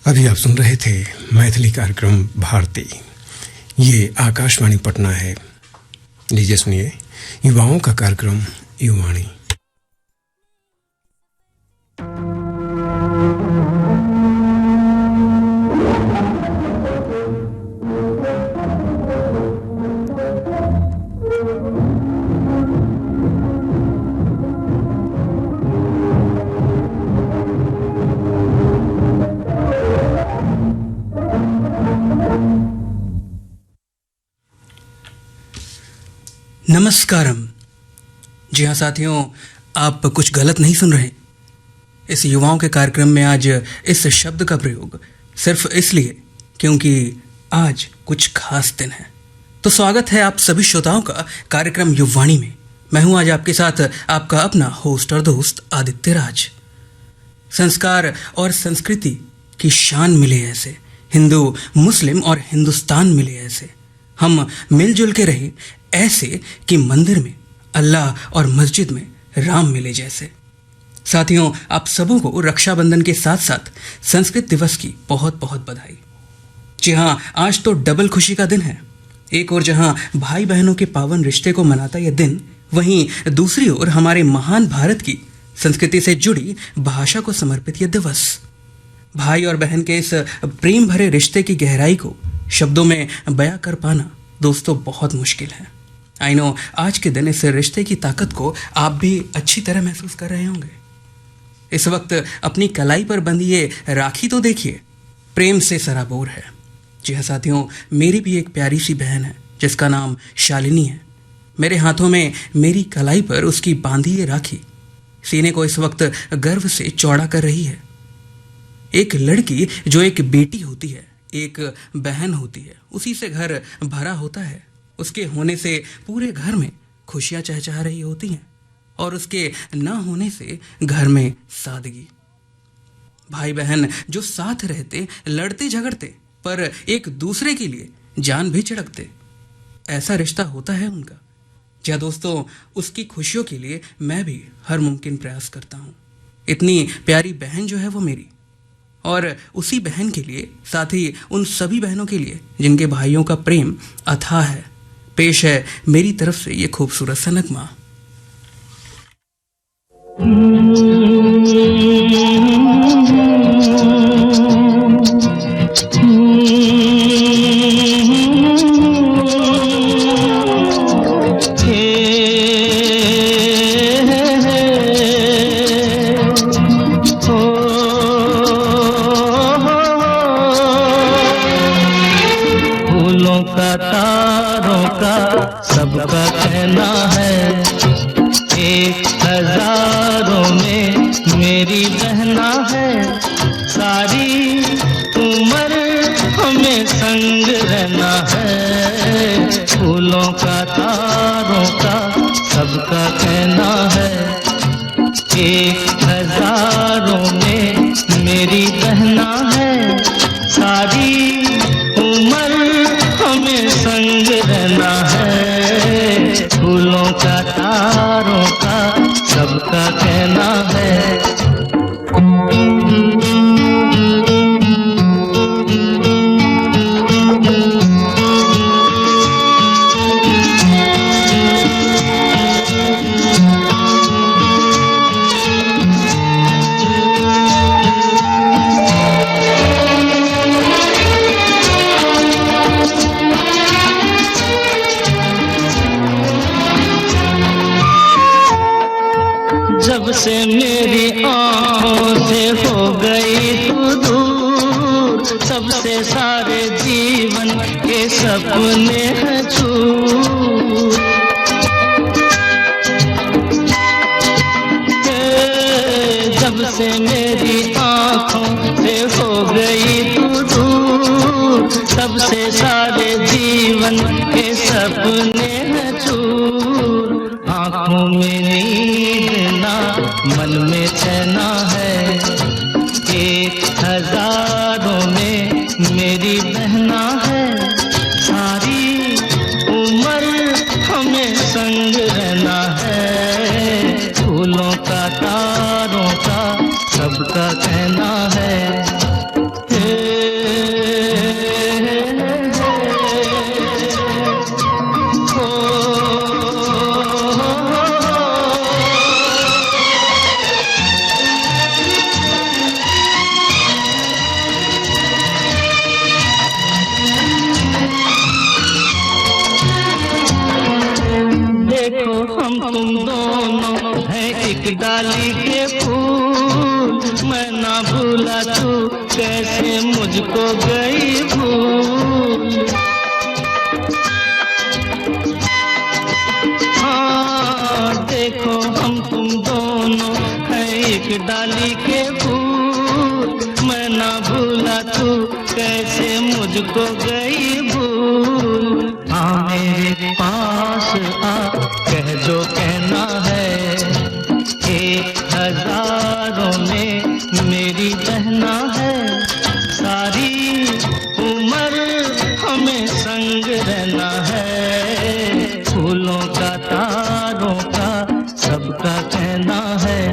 अभी आप सुन रहे थे मैथिली कार्यक्रम भारती। ये आकाशवाणी पटना है। लीजिए सुनिए युवाओं का कार्यक्रम युवाणी। नमस्कारम। जी हाँ साथियों, आप कुछ गलत नहीं सुन रहे। इस युवाओं के कार्यक्रम में आज इस शब्द का प्रयोग सिर्फ इसलिए क्योंकि आज कुछ खास दिन है। तो स्वागत है आप सभी श्रोताओं का कार्यक्रम युवाणी में। मैं हूं आज आपके साथ आपका अपना होस्ट और दोस्त आदित्य राज। संस्कार और संस्कृति की शान मिले ऐसे, हिंदू मुस्लिम और हिंदुस्तान मिले ऐसे, हम मिलजुल के रहे ऐसे कि मंदिर में अल्लाह और मस्जिद में राम मिले जैसे। साथियों, आप सबों को रक्षाबंधन के साथ साथ संस्कृत दिवस की बहुत बहुत बधाई। जी हाँ, आज तो डबल खुशी का दिन है। एक ओर जहां भाई बहनों के पावन रिश्ते को मनाता यह दिन, वहीं दूसरी ओर हमारे महान भारत की संस्कृति से जुड़ी भाषा को समर्पित यह दिवस। भाई और बहन के इस प्रेम भरे रिश्ते की गहराई को शब्दों में बयां कर पाना दोस्तों बहुत मुश्किल है। आई नो, आज के दिन इस रिश्ते की ताकत को आप भी अच्छी तरह महसूस कर रहे होंगे। इस वक्त अपनी कलाई पर बंधी ये राखी तो देखिए, प्रेम से सराबोर है। जी हाँ साथियों, मेरी भी एक प्यारी सी बहन है जिसका नाम शालिनी है। मेरे हाथों में मेरी कलाई पर उसकी बांधी ये राखी सीने को इस वक्त गर्व से चौड़ा कर रही है। एक लड़की जो एक बेटी होती है, एक बहन होती है, उसी से घर भरा होता है। उसके होने से पूरे घर में खुशियां चहचहा रही होती हैं और उसके ना होने से घर में सादगी। भाई बहन जो साथ रहते, लड़ते झगड़ते, पर एक दूसरे के लिए जान भी छिड़कते, ऐसा रिश्ता होता है उनका। जी दोस्तों, उसकी खुशियों के लिए मैं भी हर मुमकिन प्रयास करता हूँ। इतनी प्यारी बहन जो है वो मेरी, और उसी बहन के लिए, साथ ही उन सभी बहनों के लिए जिनके भाइयों का प्रेम अथाह है, पेश है मेरी तरफ से ये खूबसूरत सा नगमा। सबका कहना है, एक हजारों में मेरी बहना है। सारी उम्र हमें संग रहना है। फूलों का तारों का सबका कहना है, एक हजारों में मेरी बहना है। सारी उम्र हमें संग रहना है। फूलों का तारों का सबका कहना है। जब से मेरी आँखों से हो गई तू दूर, तब से सारे जीवन के सपने हैं चूर। जब से मेरी आँखों से हो गई तू दूर, तब से सारे जीवन के सपने हैं चूर। आँखों में नींद ना, मन में चैना है। एक हजारों में मेरी बहना है। सारी उम्र हमें संग रहना है। फूलों का तारों का सबका कहना है। तुम दोनों हैं एक डाली के फूल, मैं ना भूला तू कैसे मुझको गई भूल। हाँ देखो हम तुम दोनों हैं एक डाली के फूल, मैं ना भूला तू कैसे मुझको गई भूल। हाँ मेरे पास आ कह जो कहना है, 1000 में मेरी बहना है, सारी उम्र हमें संग रहना है, फूलों का तारों का सबका कहना है।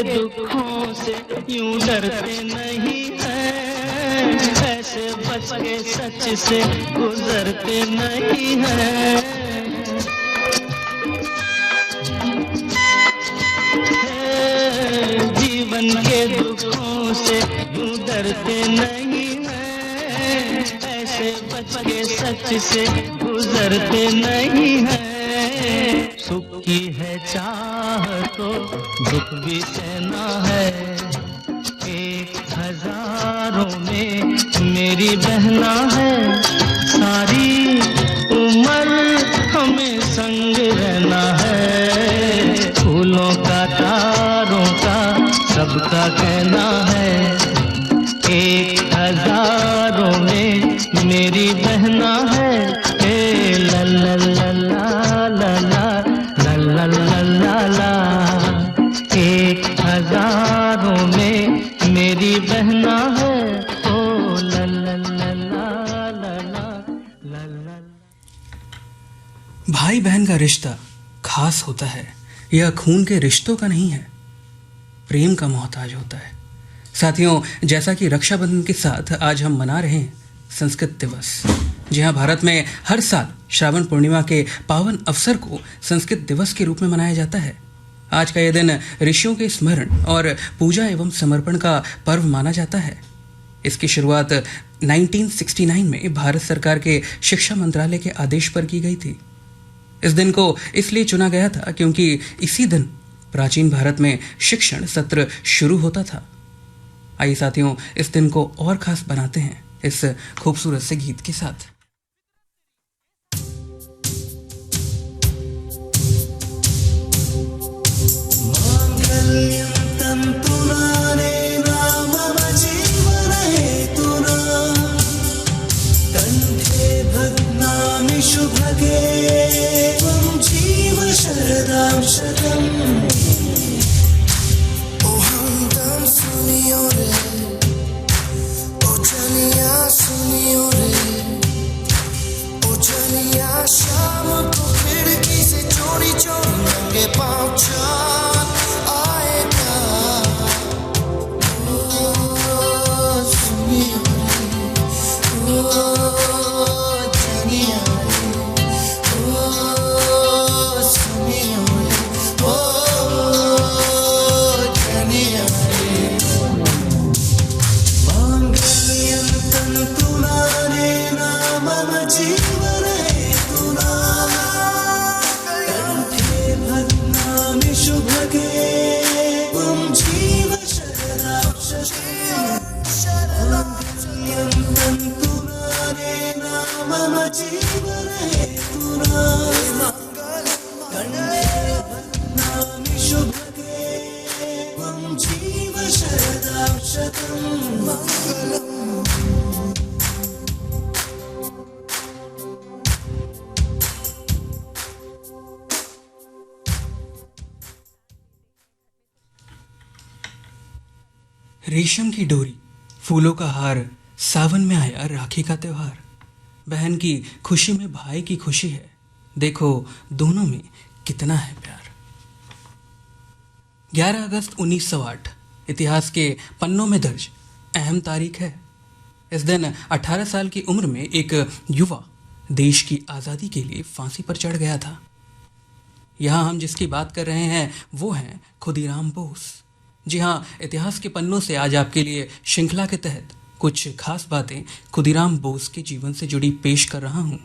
दुखों से यूं डरते नहीं हैं, ऐसे बच के सच से गुजरते नहीं हैं। जीवन के दुखों से यूं डरते नहीं हैं, ऐसे बच के सच से गुजरते नहीं हैं। सुख की है चाह तो दुख भी सहना है, 1000 में मेरी बहना है, सारी उम्र हमें संग रहना है, फूलों का तारों का सबका कहना है, 1000 में मेरी बहना है। ला ला ला ला ला ला ला ला ला, 1000 में मेरी बहना है। ओ ला ला ला ला ला ला ला। भाई बहन का रिश्ता खास होता है, यह खून के रिश्तों का नहीं है, प्रेम का मोहताज होता है। साथियों, जैसा कि रक्षाबंधन के साथ आज हम मना रहे हैं संस्कृत दिवस, जी हाँ, भारत में हर साल श्रावण पूर्णिमा के पावन अवसर को संस्कृत दिवस के रूप में मनाया जाता है। आज का यह दिन ऋषियों के स्मरण और पूजा एवं समर्पण का पर्व माना जाता है। इसकी शुरुआत 1969 में भारत सरकार के शिक्षा मंत्रालय के आदेश पर की गई थी। इस दिन को इसलिए चुना गया था क्योंकि इसी दिन प्राचीन भारत में शिक्षण सत्र शुरू होता था। आइए साथियों, इस दिन को और खास बनाते हैं इस खूबसूरत से गीत के साथ। शुभगे जीव शरदां शतम्। ओ हमदम सुनियो रे, ओ जलिया सुनियो रे, ओ जलिया शाम को खिड़की से चोरी चोरी नंगे पाँव चाँद आएगा। ओ सुनियो रे, ओ रेशम की डोरी, फूलों का हार, सावन में आया राखी का त्योहार। बहन की खुशी में भाई की खुशी है। देखो दोनों में कितना है प्यार। 11 अगस्त 1908 इतिहास के पन्नों में दर्ज अहम तारीख है। इस दिन 18 साल की उम्र में एक युवा देश की आज़ादी के लिए फांसी पर चढ़ गया था। यहाँ हम जिसकी बात कर रहे हैं वो हैं खुदीराम बोस। जी हाँ, इतिहास के पन्नों से आज आपके लिए श्रृंखला के तहत कुछ खास बातें खुदीराम बोस के जीवन से जुड़ी पेश कर रहा हूँ।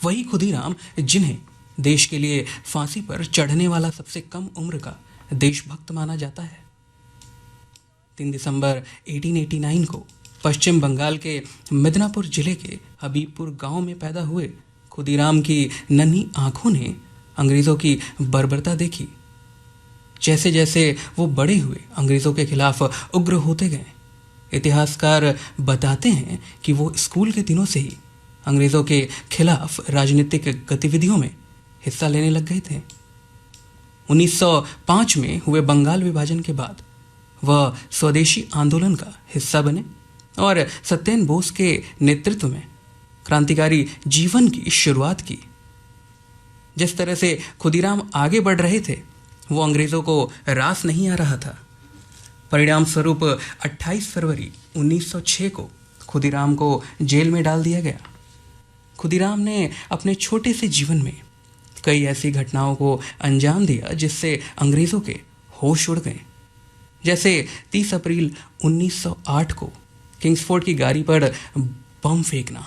वही खुदीराम जिन्हें देश के लिए फांसी पर चढ़ने वाला सबसे कम उम्र का देशभक्त माना जाता है। 3 दिसंबर 1889 को पश्चिम बंगाल के मिदनापुर जिले के हबीबपुर गांव में पैदा हुए खुदीराम की नन्ही आंखों ने अंग्रेज़ों की बर्बरता देखी। जैसे जैसे वो बड़े हुए अंग्रेज़ों के खिलाफ उग्र होते गए। इतिहासकार बताते हैं कि वो स्कूल के दिनों से ही अंग्रेज़ों के खिलाफ राजनीतिक गतिविधियों में हिस्सा लेने लग गए थे। 1905 में हुए बंगाल विभाजन के बाद वह स्वदेशी आंदोलन का हिस्सा बने और सत्येंद्र बोस के नेतृत्व में क्रांतिकारी जीवन की शुरुआत की। जिस तरह से खुदीराम आगे बढ़ रहे थे वो अंग्रेज़ों को रास नहीं आ रहा था। परिणाम स्वरूप 28 फरवरी 1906 को खुदीराम को जेल में डाल दिया गया। खुदीराम ने अपने छोटे से जीवन में कई ऐसी घटनाओं को अंजाम दिया जिससे अंग्रेज़ों के होश उड़ गए। जैसे 30 अप्रैल 1908 को किंग्सफोर्ड की गाड़ी पर बम फेंकना,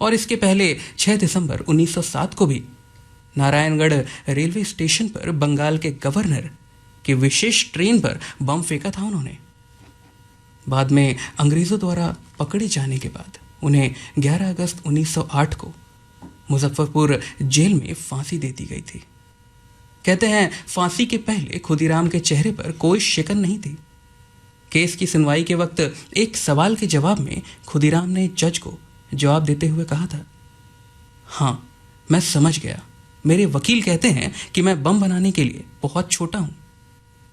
और इसके पहले 6 दिसंबर 1907 को भी नारायणगढ़ रेलवे स्टेशन पर बंगाल के गवर्नर की विशेष ट्रेन पर बम फेंका था उन्होंने। बाद में अंग्रेज़ों द्वारा पकड़े जाने के बाद उन्हें 11 अगस्त 1908 को मुजफ्फरपुर जेल में फांसी दे दी गई थी। कहते हैं फांसी के पहले खुदीराम के चेहरे पर कोई शिकन नहीं थी। केस की सुनवाई के वक्त एक सवाल के जवाब में खुदीराम ने जज को जवाब देते हुए कहा था, हाँ मैं समझ गया, मेरे वकील कहते हैं कि मैं बम बनाने के लिए बहुत छोटा हूं।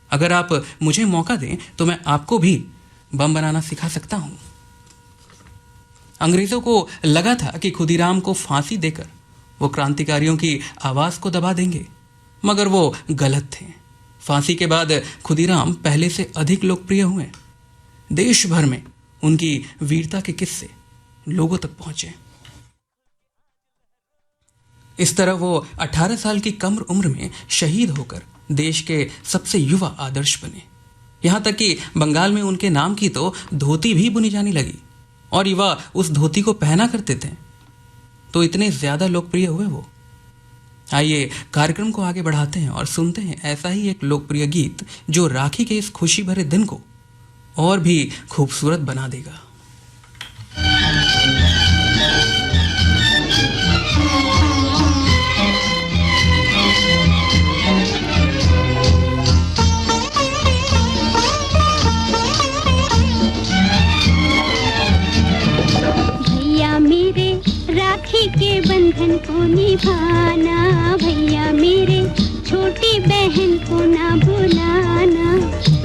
अगर आप मुझे मौका दें तो मैं आपको भी बम बनाना सिखा सकता हूं। अंग्रेजों को लगा था कि खुदीराम को फांसी देकर वो क्रांतिकारियों की आवाज को दबा देंगे, मगर वो गलत थे। फांसी के बाद खुदीराम पहले से अधिक लोकप्रिय हुए। देश भर में उनकी वीरता के किस्से लोगों तक पहुंचे। इस तरह वो 18 साल की कम उम्र में शहीद होकर देश के सबसे युवा आदर्श बने। यहां तक कि बंगाल में उनके नाम की तो धोती भी बुनी जाने लगी और युवा उस धोती को पहना करते थे, तो इतने ज्यादा लोकप्रिय हुए वो। आइए कार्यक्रम को आगे बढ़ाते हैं और सुनते हैं ऐसा ही एक लोकप्रिय गीत जो राखी के इस खुशी भरे दिन को और भी खूबसूरत बना देगा। राखी के बंधन को निभाना, भैया मेरे छोटी बहन को ना भुलाना।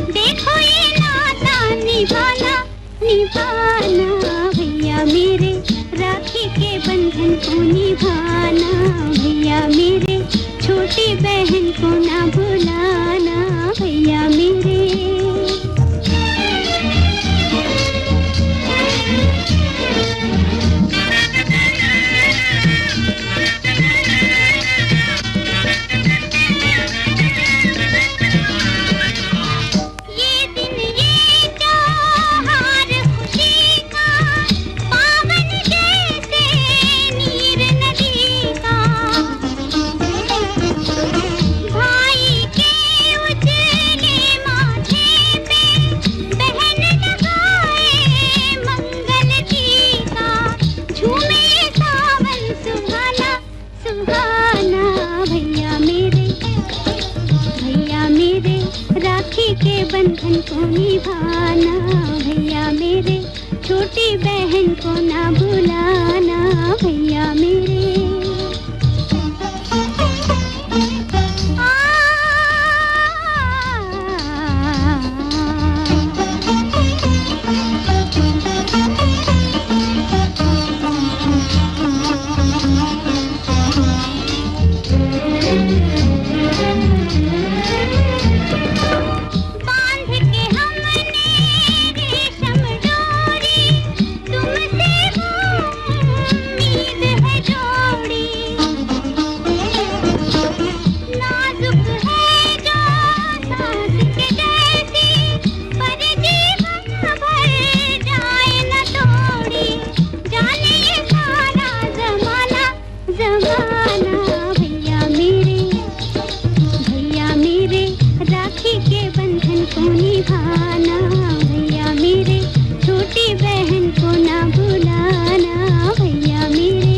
देखो ये नाता निभाना निभाना, भैया मेरे राखी के बंधन को निभाना। भैया मेरे छोटी बहन को ना भुलाना, भैया मेरे। बंधन को निभाना, भैया मेरे छोटी बहन को ना भुलाना, भैया मेरे। बंधन को निभाना भैया मेरे, छोटी बहन को ना भुलाना भैया मेरे।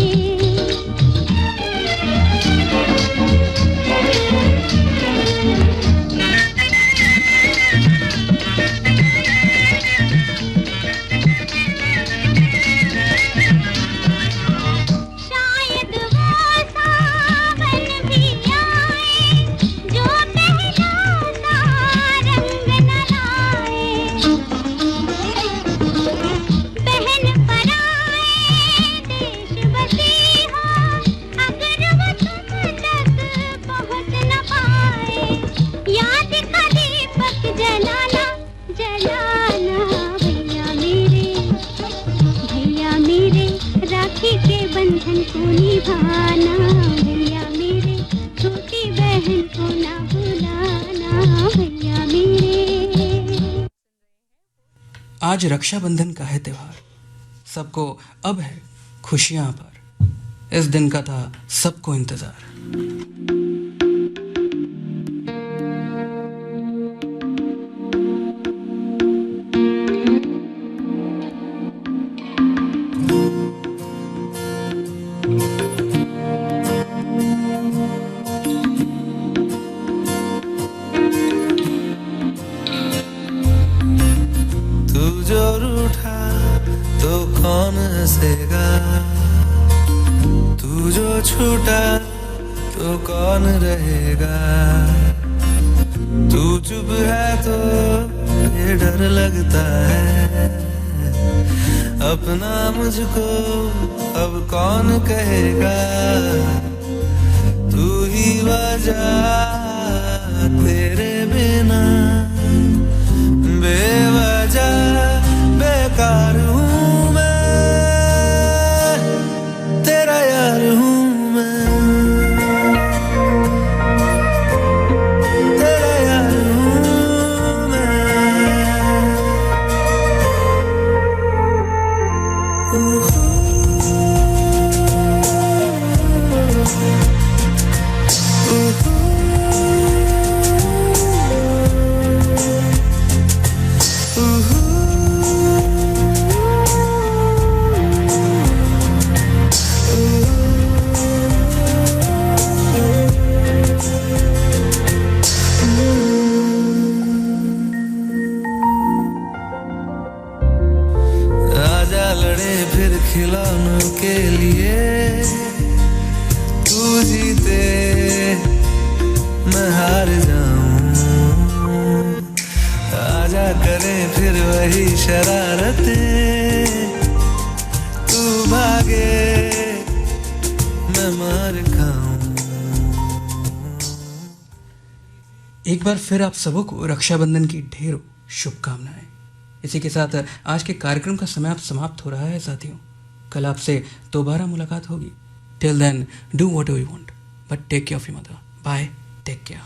शायद वो सावन भी आए जो पहला सा रंग न लाए, बहन पराए देश बसी हो अगर वो तुम तक पहुँच न पाए, याद का दीपक जलाना जलाना भैया मेरे, राखी के बंधन को निभाना भैया मेरे, छोटी बहन को ना भुलाना भैया मेरे। आज रक्षाबंधन का है त्योहार, सबको अब है खुशियां पर, इस दिन का था सबको इंतजार। तू जो रूठा तो कौन हंसेगा, तू जो छूटा तो कौन रहेगा, तू चुप है तो ये डर लगता है, अपना मुझको अब कौन कहेगा, तू ही वजह तेरे बिना बेवजह बेकार हूँ मैं, तेरा यार हूँ मैं, तेरा यार हूँ मैं। आजा लड़े फिर खिलौनों के लिए, तू जीते मैं हार जाऊं, आजा करें फिर वही शरारतें, तू भागे मैं मार खाऊं। एक बार फिर आप सबों को रक्षाबंधन की ढेरों शुभकामनाएं। इसी के साथ आज के कार्यक्रम का समय अब समाप्त हो रहा है साथियों। कल आपसे दोबारा मुलाकात होगी। Till then do what you want but take care of your mother. Bye, take care.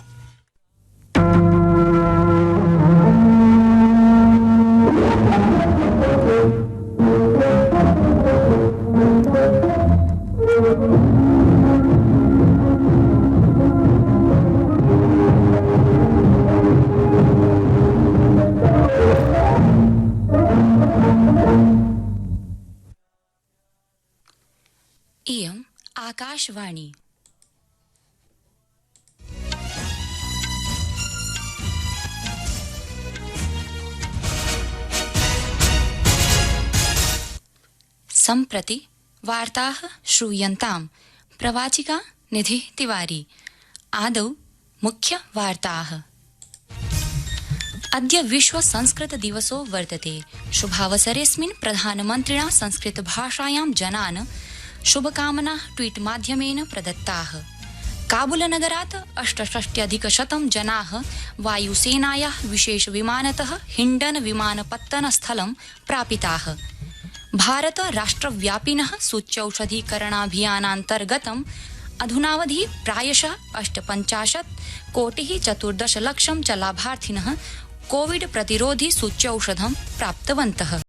इयम् आकाशवाणी। सम्प्रति वार्ताः श्रूयन्ताम्। प्रवाचिका निधि तिवारी। आदौ मुख्यवार्ताः। अद्य विश्व संस्कृत दिवसो वर्तते। शुभावसरेऽस्मिन् प्रधानमन्त्रिणा संस्कृतभाषायां जनान् शुभकामनाः ट्वीट् माध्यमेन प्रदत्ताः। काबुलनगरात् 68,100 जनाः वायुसेनायाः विशेषविमानतः हिण्डन विमानपत्तनस्थलं प्रापिताः। भारत राष्ट्रव्यापिनः सूच्यौषधीकरणाभियानान्तर्गतम् अधुनावधि प्रायशः 58,14,14 च लाभार्थिनः कोविड प्रतिरोधि सूच्यौषधं प्राप्तवन्तः।